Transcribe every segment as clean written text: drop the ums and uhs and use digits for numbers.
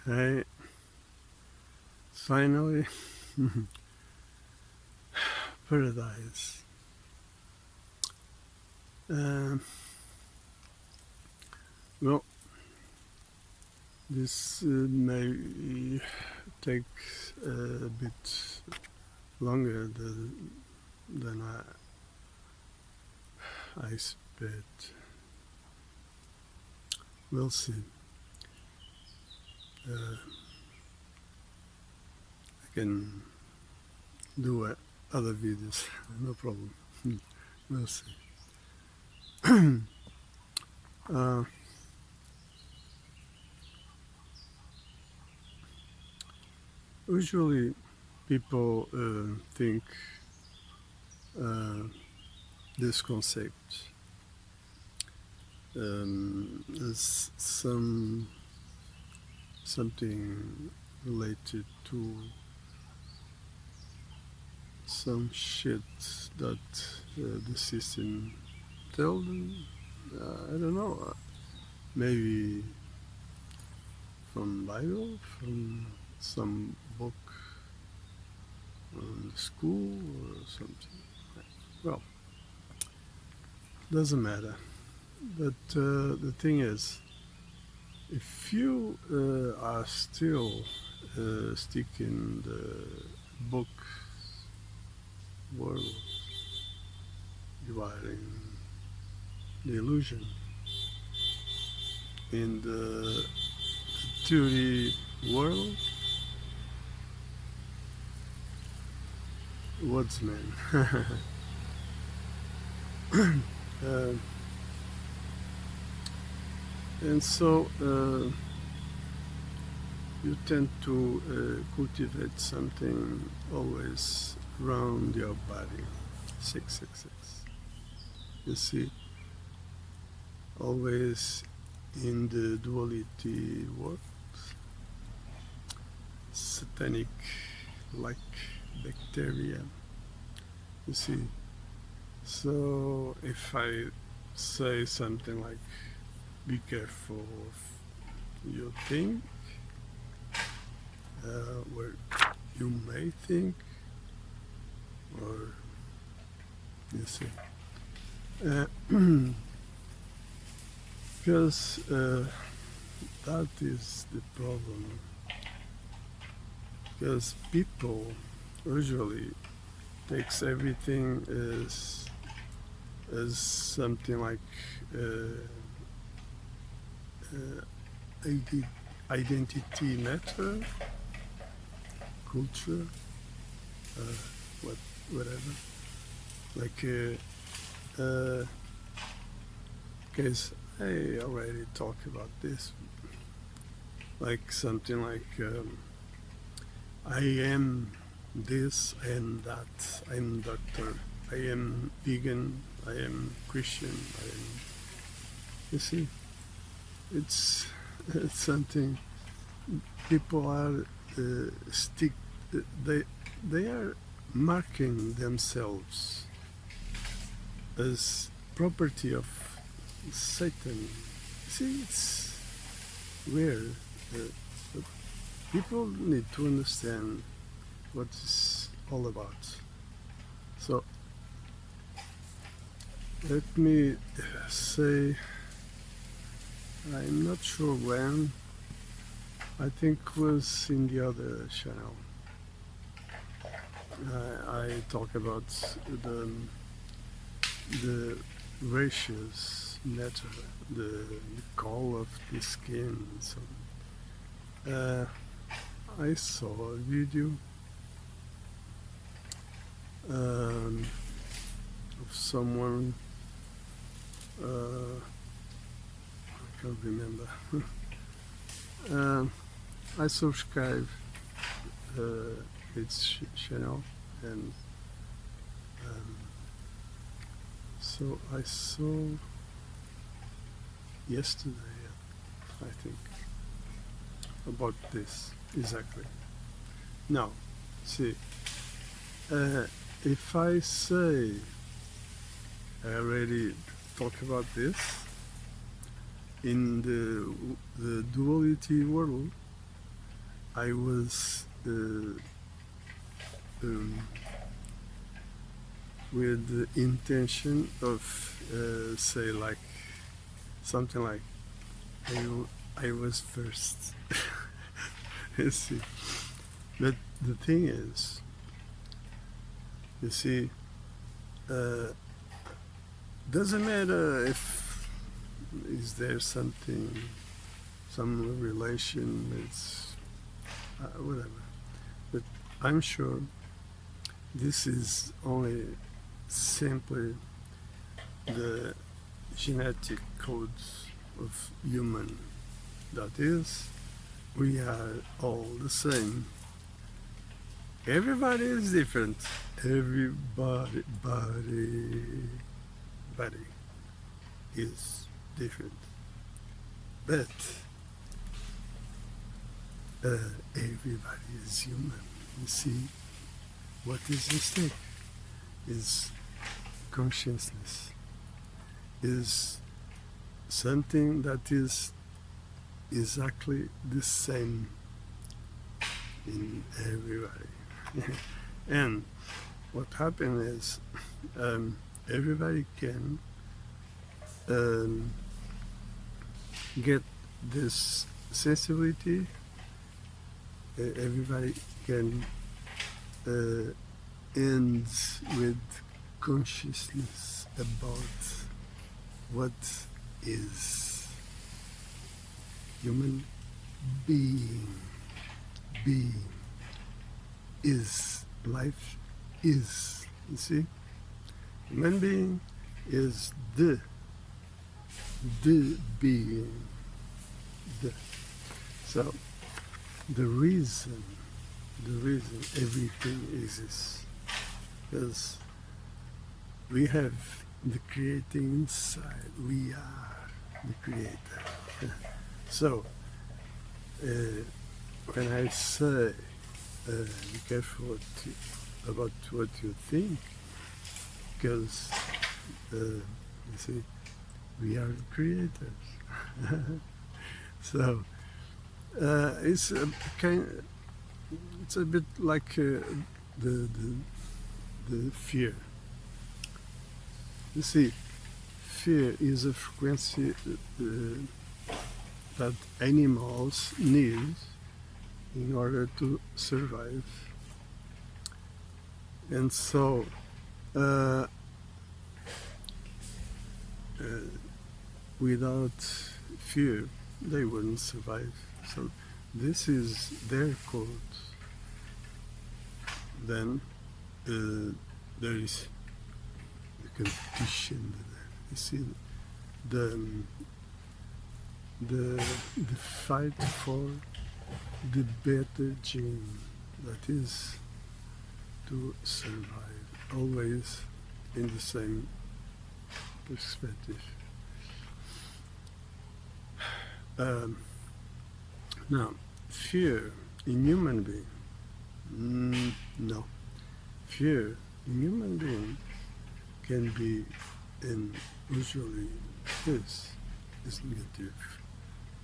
I finally paradise. Um, well, this may take a bit longer than I expect. We'll see. I can do other videos, no problem. We'll see. uh, Usually, people think uh, this concept as something related to some shit that the system tell them. I don't know. Maybe from Bible, from some book on the school or something. Well, doesn't matter. But the thing is, if you are still sticking the book world, you are in the illusion, in the theory world, woodsman. uh, and so you tend to cultivate something always around your body. 666. You see, always in the duality world, satanic like bacteria. You see, so if I say something like, be careful of your thing, where you may think, or you see, because that is the problem. Because people usually takes everything as something like identity matter, culture, whatever. Like, case I already talked about this. Like something like, I am this, I am that, I am doctor, I am vegan, I am Christian, I am. You see, it's something people are stick. They are marking themselves as property of Satan. See, it's weird. But people need to understand what it's all about. So let me say, I'm not sure when. I think it was in the other channel. I talk about the ratios matter, the color of the skin. So I saw a video of someone, I can't remember. I subscribe its channel, and so I saw yesterday, I think, about this exactly. Now, see, if I say I already talked about this in the duality world, I was with the intention of say like something like I was first. You see, but the thing is, you see, doesn't matter if is there something, some relation, it's whatever. But I'm sure this is only simply the genetic codes of human. That is, we are all the same. Everybody is different. Everybody is different. But everybody is human. You see, what is the stake is consciousness, is something that is exactly the same in everybody. And what happens is everybody can get this sensibility. Everybody can end with consciousness about what is human being. Being is life is. You see, human being is the being. The. So the reason everything exists is we have the creating inside. We are the creator. So when I say be careful about what you think, because you see, we are the creators. So it's it's a bit like the fear. You see, fear is a frequency that animals need in order to survive. And so without fear, they wouldn't survive. So this is their code. Then there is the competition. You see, the fight for the better gene, that is to survive, always in the same perspective. Now, fear in human being, no. Fear in human being can be, and usually is negative,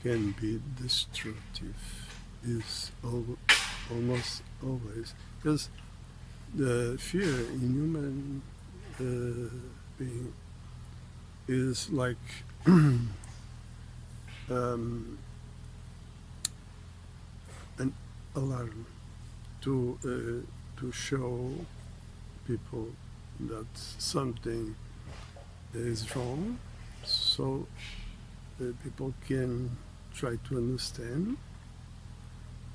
can be destructive, is almost always, because the fear in human being is like an alarm to show people that something is wrong, so people can try to understand,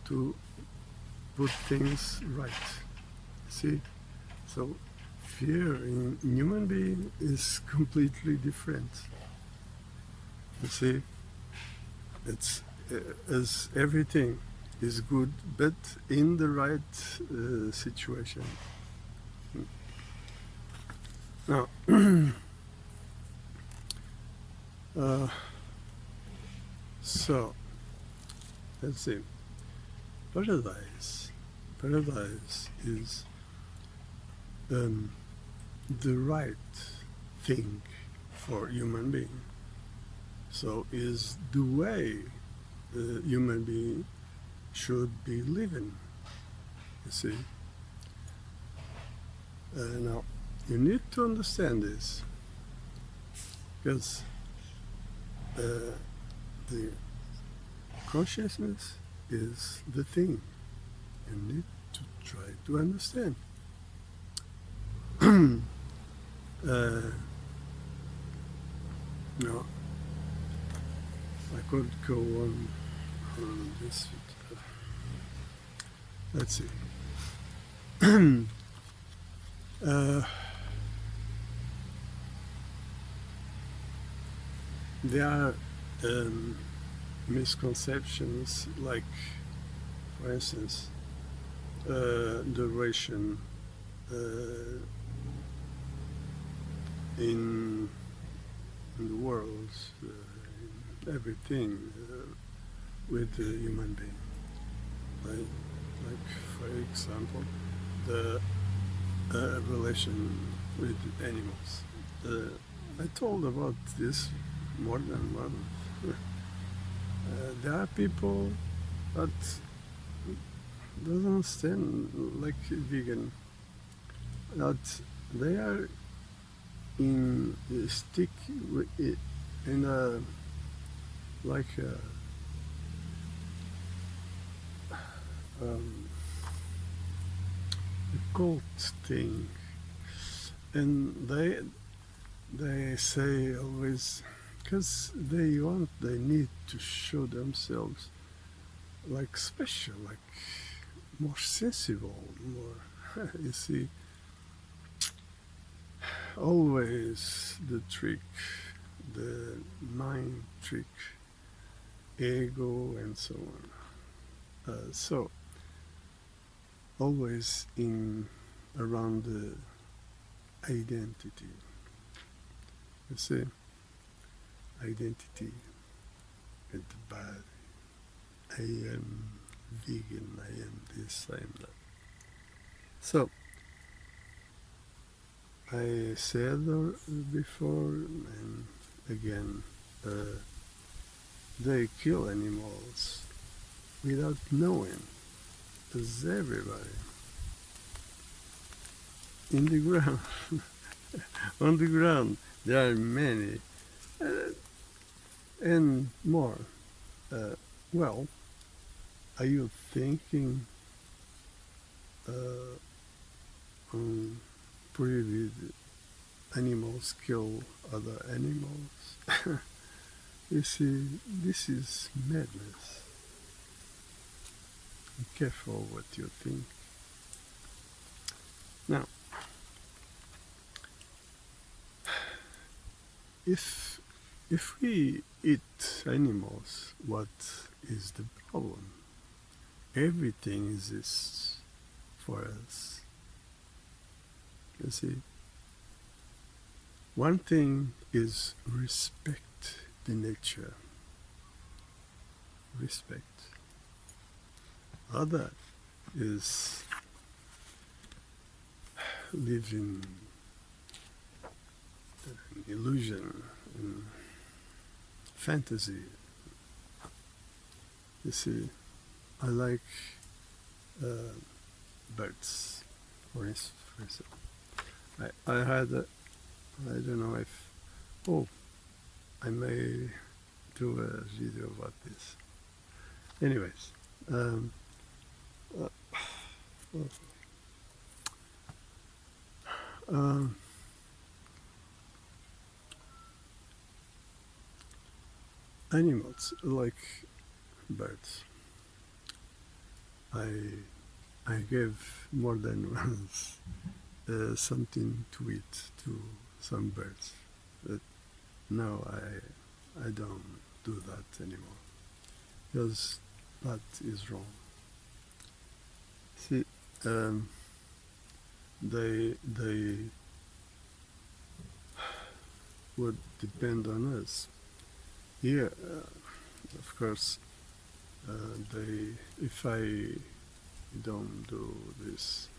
to put things right. See, so fear in human being is completely different. You see, it's as everything is good, but in the right situation. Now, so let's see. Paradise is the right thing for human being. So is the way the human being should be living. You see. Now, you need to understand this because the consciousness is the thing you need to try to understand. No, I could go on this. Let's see. There are misconceptions, like, for instance, the Russian in the world, in everything with the human being. Like for example, the relation with animals. I told about this more than once. There are people that doesn't understand, like vegan, that they are stick in a like a cult thing, and they say always, because they need to show themselves like special, like more sensible, more you see, always the trick, the mind trick, ego, and so on. So always in around the identity. You see, identity with the body. I am vegan, I am this, I am that. So, I said before, and again, they kill animals without knowing, as everybody. In the ground, on the ground, there are many, and more. Well, are you thinking prohibit animals kill other animals? You see, this is madness. Be careful what you think. Now, if we eat animals, what is the problem? Everything exists for us. You see, one thing is respect the nature. Respect. Other is live in illusion and fantasy. You see, I like birds, for instance. I had I don't know if, I may do a video about this. Anyways, animals like birds. I gave more than once something to eat to some birds. But no, I don't do that anymore, because that is wrong. See, they would depend on us. Here, of course, if I don't do this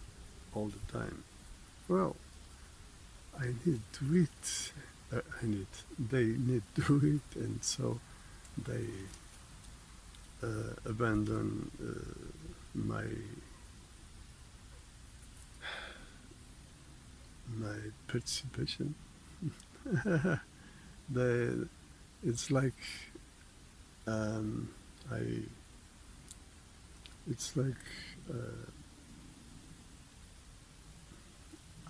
all the time, well, I need to eat. They need to eat, and so they abandon my participation. they, it's like um, I. It's like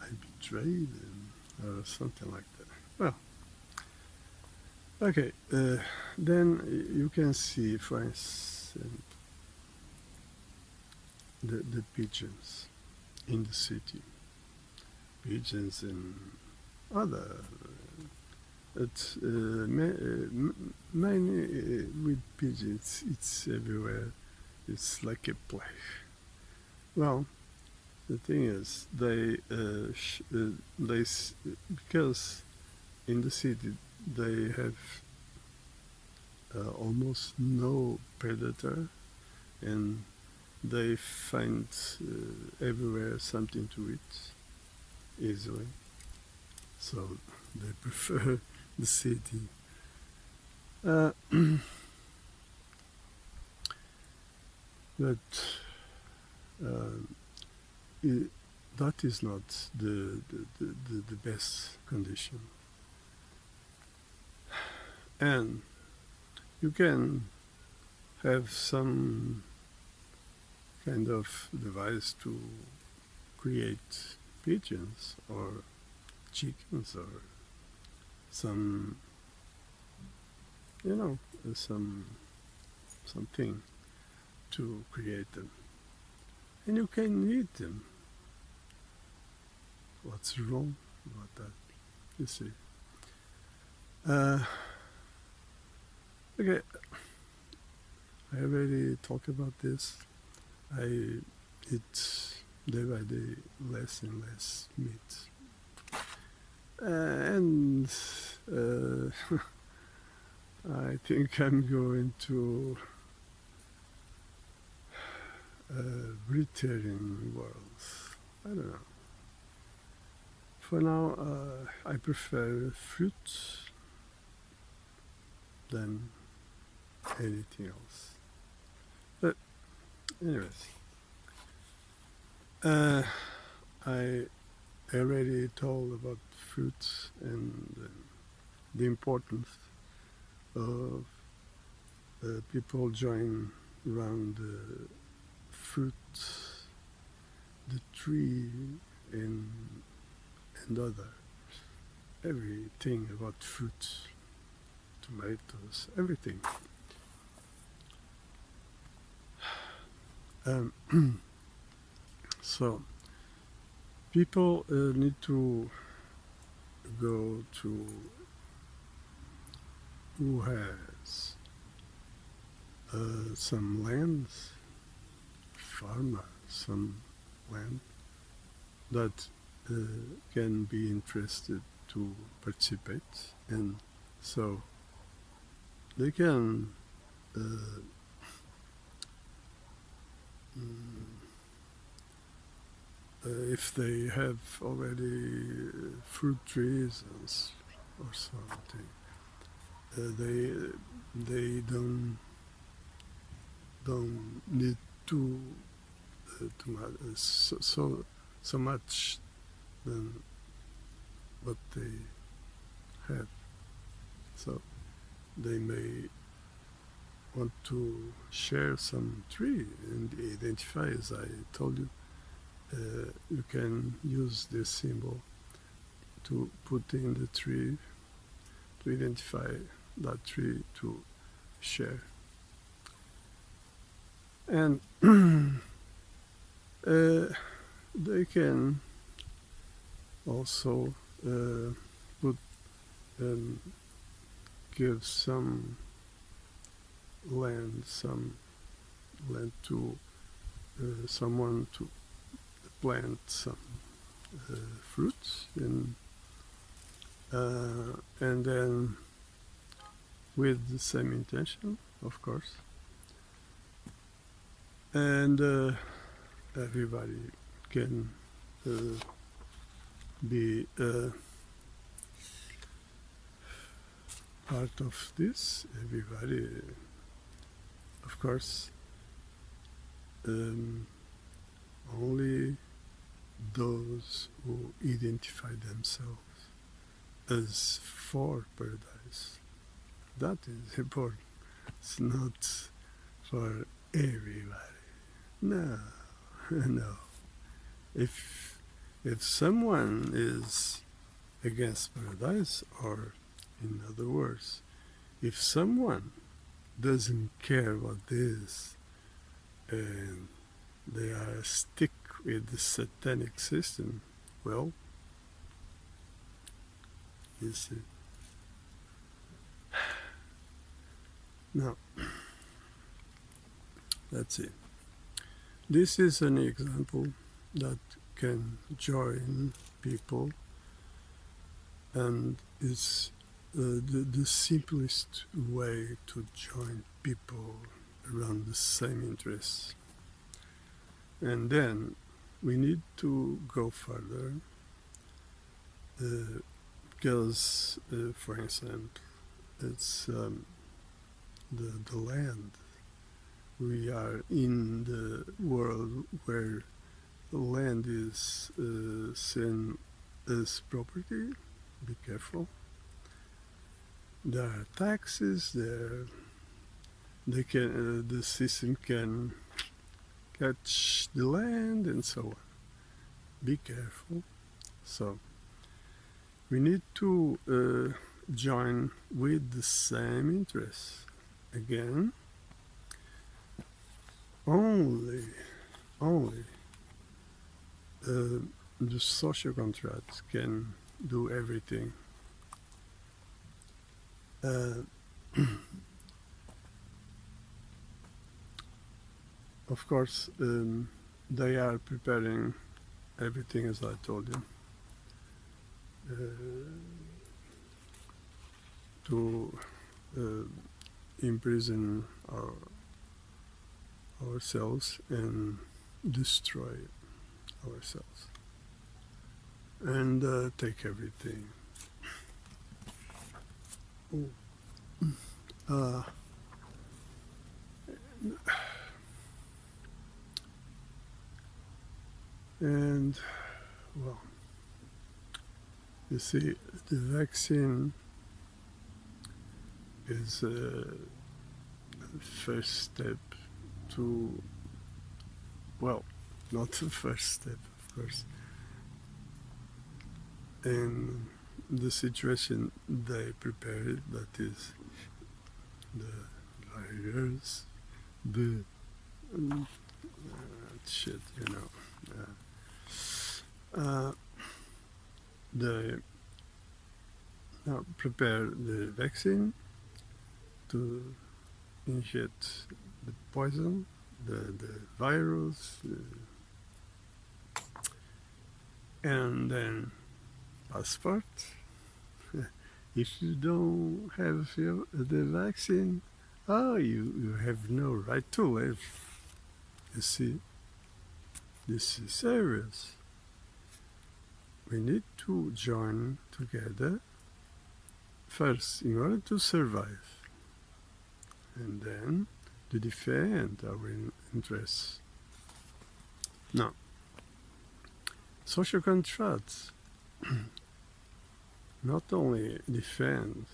I betrayed him or something like that. Well, okay. Then you can see, for instance, the pigeons in the city, pigeons and other. It's many with pigeons. It's everywhere. It's like a plague. Well, the thing is, because in the city they have almost no predator, and they find everywhere something to eat easily. So they prefer the city. But it, that is not the best condition. And you can have some kind of device to create pigeons or chickens or some, something to create them. And you can eat them. What's wrong about that? You see. Okay, I already talked about this. I eat day by day less and less meat. And I think I'm going to vegetarian world. I don't know. For now, I prefer fruits than anything else. But anyways, I already told about fruits and the importance of people join around the fruit, the tree, and other everything about fruits, tomatoes, everything. So people need to go to who has some lands, farmer, some land that can be interested to participate, and so they can if they have already fruit trees or something, they don't need to so much than what they have. So they may want to share some tree and identify, as I told you. You can use this symbol to put in the tree to identify that tree to share. And they can also put give some land to someone to plant some fruits and then with the same intention, of course, and everybody can be part of this. Everybody, of course, um, only those who identify themselves as for paradise. That is important. It's not for everybody. No, no. If someone is against paradise, or in other words, if someone doesn't care what this and they are stick with the satanic system, well, you see. Now, that's it. This is an example that can join people, and it's the simplest way to join people around the same interests. And then we need to go further because, for example, it's the land. We are in the world where the land is seen as property. Be careful. There are taxes. The system can catch the land and so on. Be careful. So we need to join with the same interests. Again, only the social contract can do everything. Of course, they are preparing everything, as I told you, to imprison ourselves and destroy ourselves and take everything. And well, you see, the vaccine is a first step to, well, not the first step, of course, in the situation they prepared, that is the virus, the shit, you know. They now prepare the vaccine to inject the poison, the virus, and then passport. If you don't have the vaccine, you have no right to live. You see, this is serious. We need to join together first in order to survive, and then to defend our interests. Now, social contracts not only defend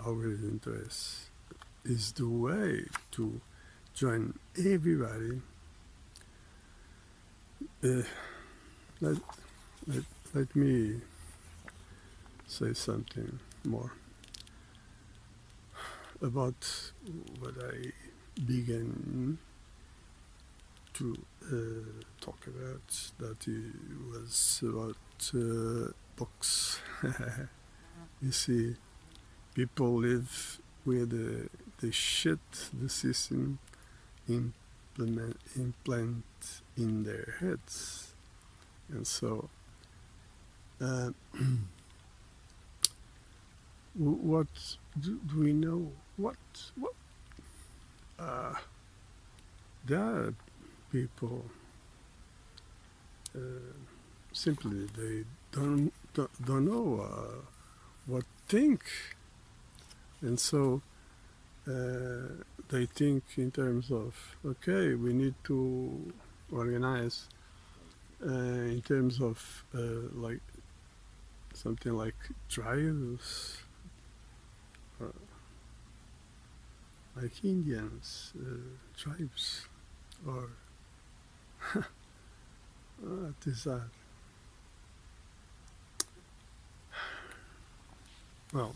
our interests, is the way to join everybody. Let me say something more about what I began to talk about, that it was about books. You see, people live with the shit the system implant in their heads, and so what do we know? What there are people simply they don't know what think, and so they think in terms of, okay, we need to organize in terms of like something like tribes, uh, like Indians, tribes, or what is that? Well,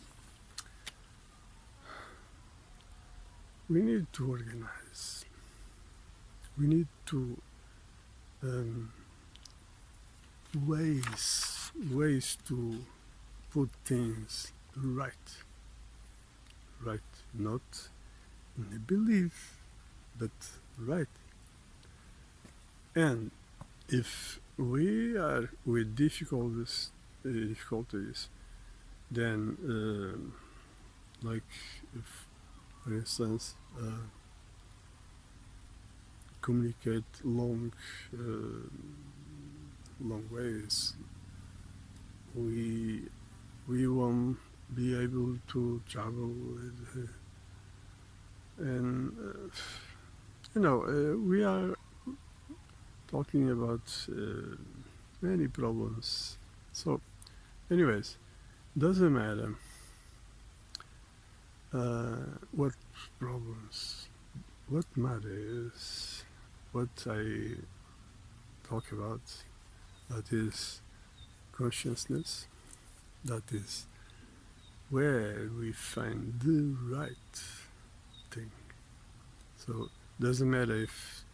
we need to organize. We need to um, ways to put things right, not in a belief, but right. And if we are with difficulties, then like if, for instance, communicate long ways, we won't be able to travel with, and we are talking about many problems. So, anyways, doesn't matter what problems. What matters, what I talk about, that is consciousness. That is where we find the right thing. So doesn't matter if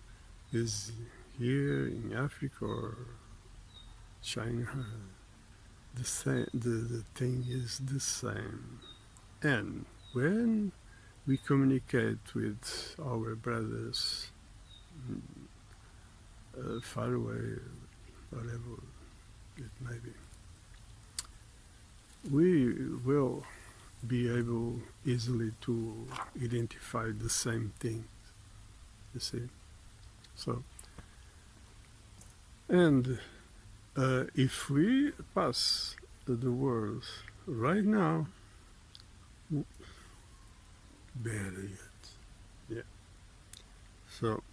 it's here in Africa or China. The thing is the same. And when we communicate with our brothers far away, whatever it may be, we will be able easily to identify the same thing, you see. So, and if we pass the world right now, better yet, yeah. So,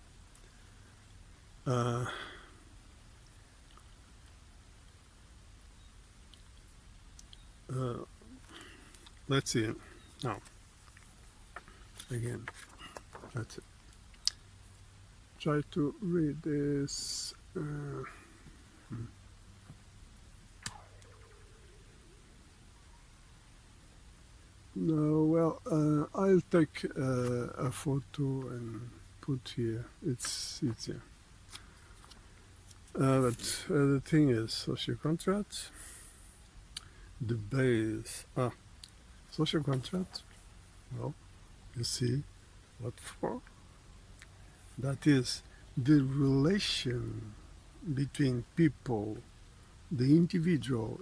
let's see now. Again, that's it. Try to read this. No, well, I'll take a photo and put here. It's easier. But the thing is, social contract, the base. Social contract. Well, you see, what for? That is the relation between people, the individual,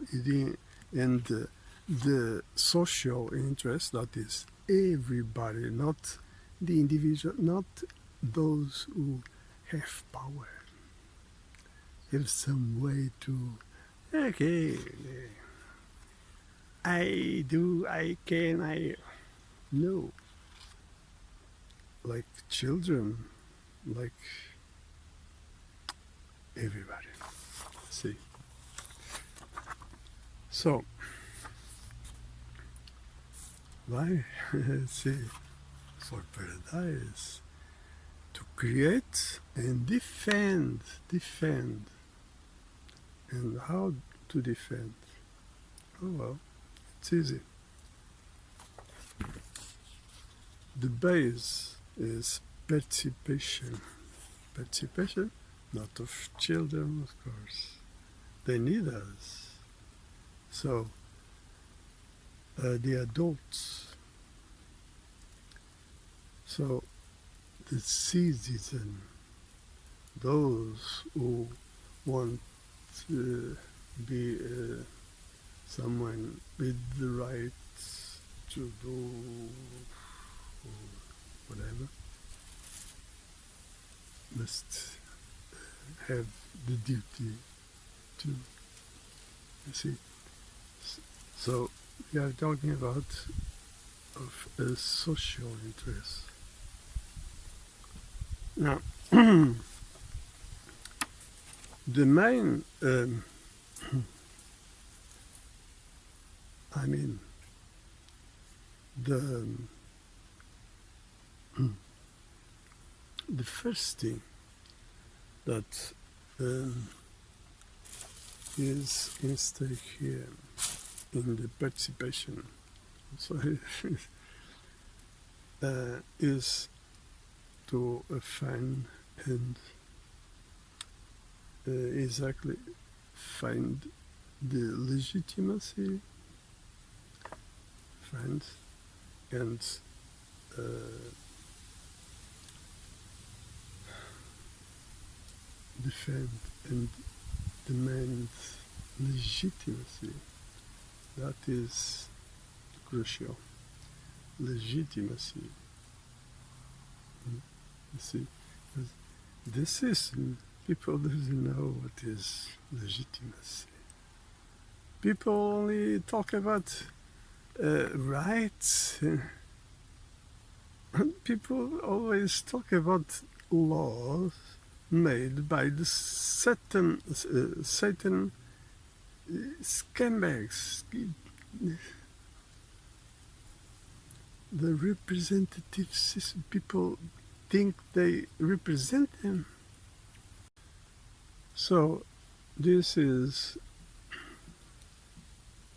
and the social interest, that is everybody, not the individual, not those who have power, have some way to, okay, I do, I can, no, like children, like everybody, see. So, why? See, for paradise, to create and defend. And how to defend? Oh well, it's easy. The base is participation. Participation, not of children, of course. They need us. So, the adults. So, the citizen, those who want to be someone with the rights to do whatever, must have the duty to, you see. So we are talking about of a social interest. Now, the main, I mean, the the first thing that is in stake here in the participation, so is to find and exactly find the legitimacy, find and defend and demand legitimacy. That is crucial. Legitimacy. You see, this is people doesn't know what is legitimacy. People only talk about rights. People always talk about laws made by the Satan scumbags, the representatives. People think they represent them. So this is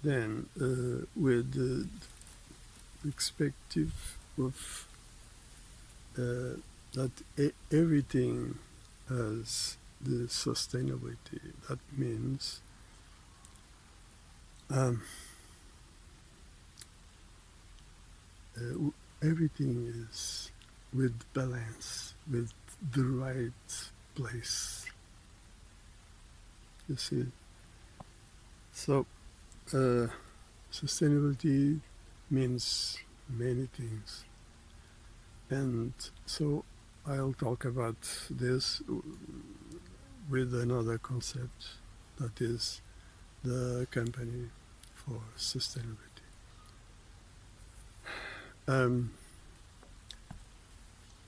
then with the perspective of that everything has the sustainability. That means everything is with balance, with the right place. You see, so sustainability means many things, and so I'll talk about this with another concept, that is the company for sustainability.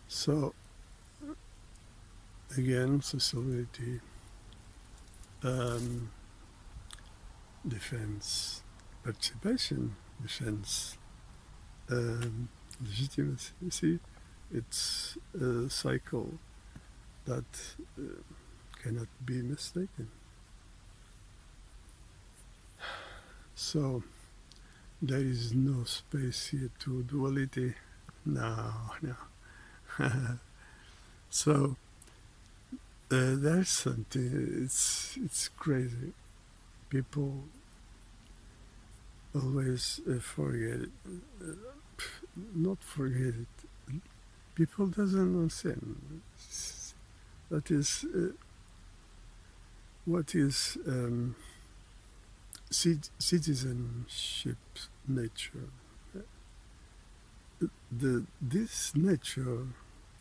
So again, sustainability defends participation, defends legitimacy. You see, it's a cycle that cannot be mistaken. So there is no space here to duality. No. So there's something. It's crazy. People always forget it. Not forget it. People doesn't understand. That is what is citizenship nature. This nature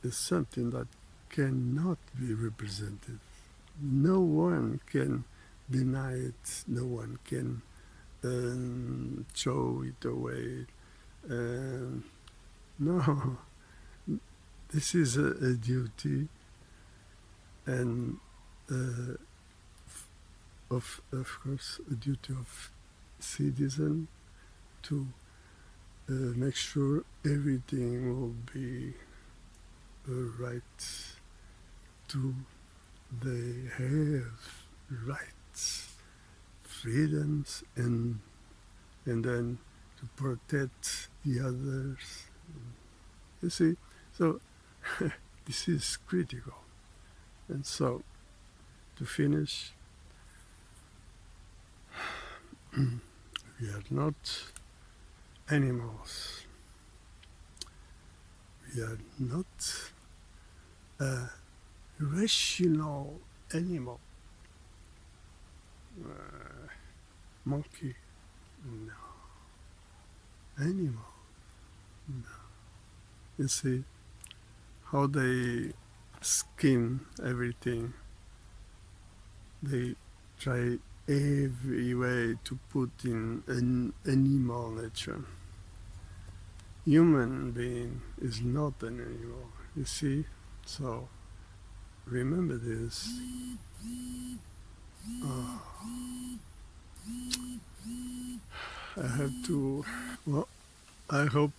is something that cannot be represented. No one can deny it. No one can throw it away. No, this is a duty, and of course a duty of citizen to make sure everything will be right. They have rights, freedoms, and then to protect the others. You see, so this is critical. And so, to finish, we are not animals. We are not a rational animal. Monkey, no. Animal, no. You see how they skin everything. They try every way to put in an animal nature. Human being is not an animal, you see? So remember this. Uh, I have to. Well, I hope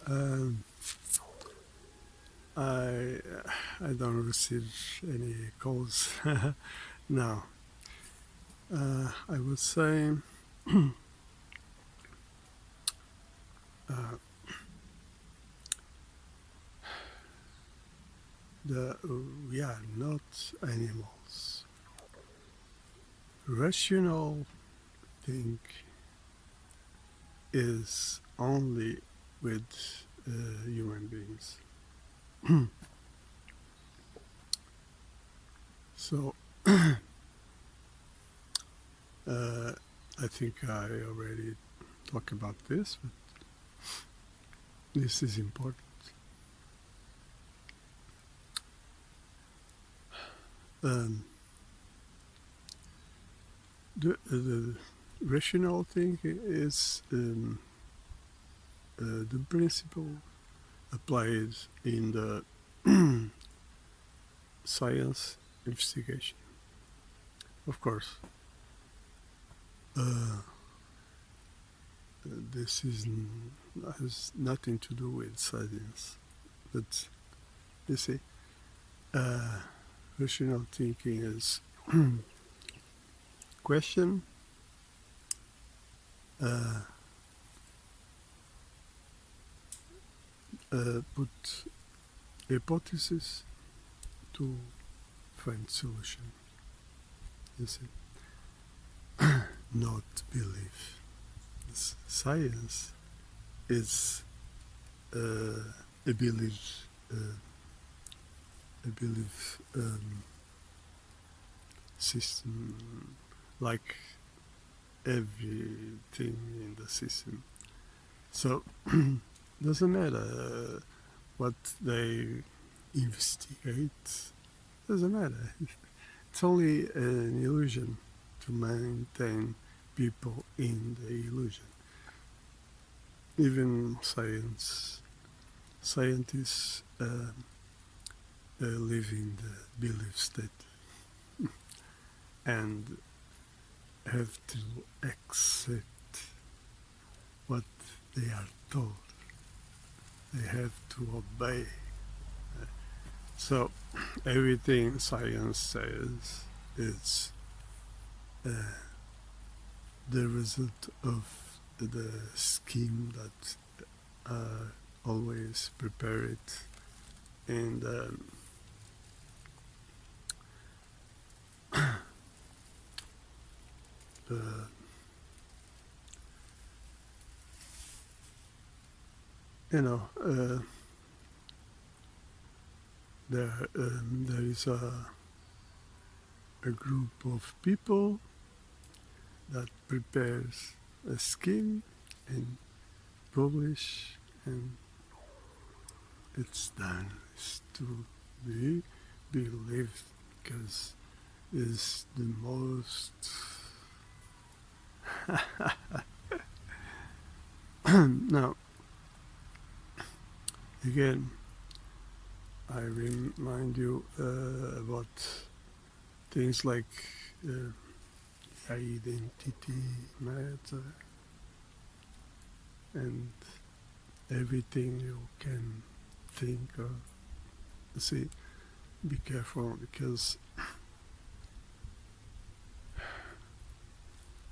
um, I I don't receive any calls now. I would say uh, we are not animals. Rational thing is only with human beings. So I think I already talked about this, but this is important. Um, the rational thing is the principle applied in the science investigation. Of course, uh, this has nothing to do with science, but you see, uh, rational thinking is question, uh, put hypothesis to find solution. You see, not belief. Science is a belief, system, like everything in the system. So doesn't matter what they investigate. Doesn't matter. It's only an illusion to maintain people in the illusion. Even scientists live in the belief state and have to accept what they are told. They have to obey. So everything science says is uh, the result of the scheme that always prepared and the you know there is a group of people that prepares a scheme and publish, and it's done. It's to be believed because it's the most now again I remind you about things like identity matter and everything you can think of. See, be careful because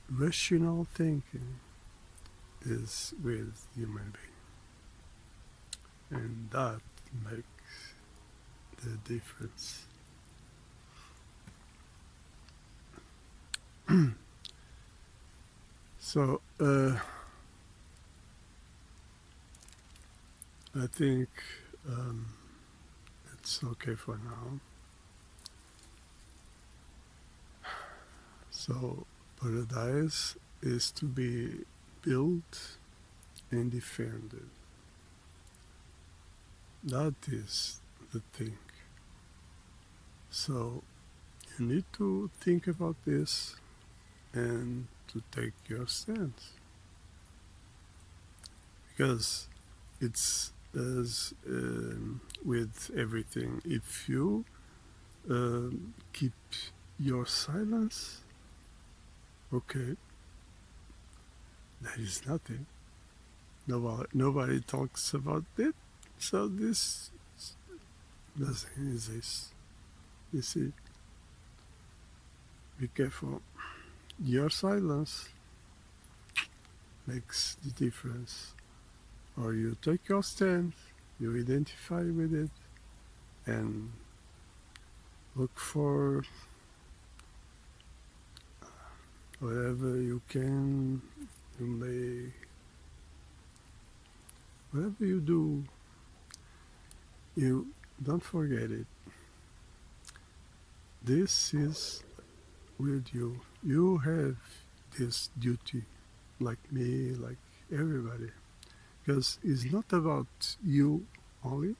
rational thinking is with human being, and that makes the difference. So I think it's okay for now. So paradise is to be built and defended. That is the thing. So you need to think about this and to take your stance. Because it's as with everything. If you keep your silence. Okay, that is nothing. Nobody talks about it, so this doesn't exist. You see, be careful. Your silence makes the difference. Or you take your stand, you identify with it, and look for whatever you can. You may, whatever you do, you don't forget it. This is with you. You have this duty, like me, like everybody, because it's not about you only,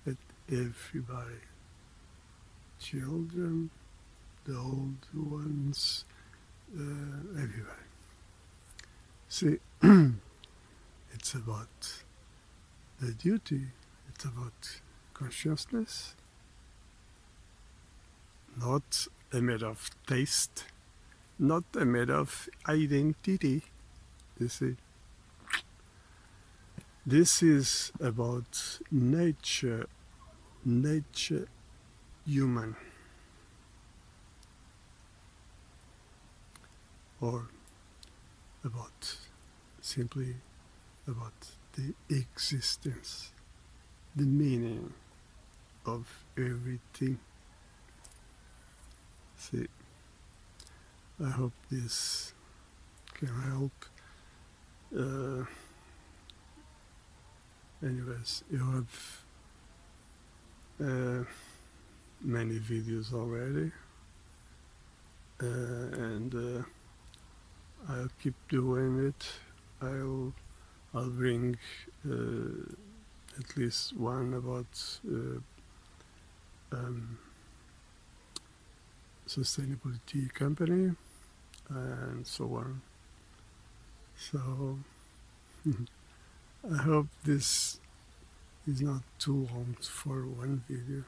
but everybody. Children, the old ones, everybody. See, it's about the duty, it's about consciousness, not a matter of taste, not a matter of identity. You see, this is about nature, nature human, or about simply about the existence, the meaning of everything. See, I hope this can help. Anyways, you have many videos already, and I'll keep doing it. I'll bring at least one about sustainability company and so on. So I hope this is not too long for one video.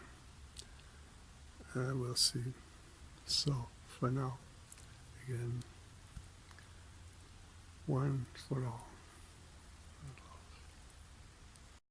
We'll see. So for now, again, one for all.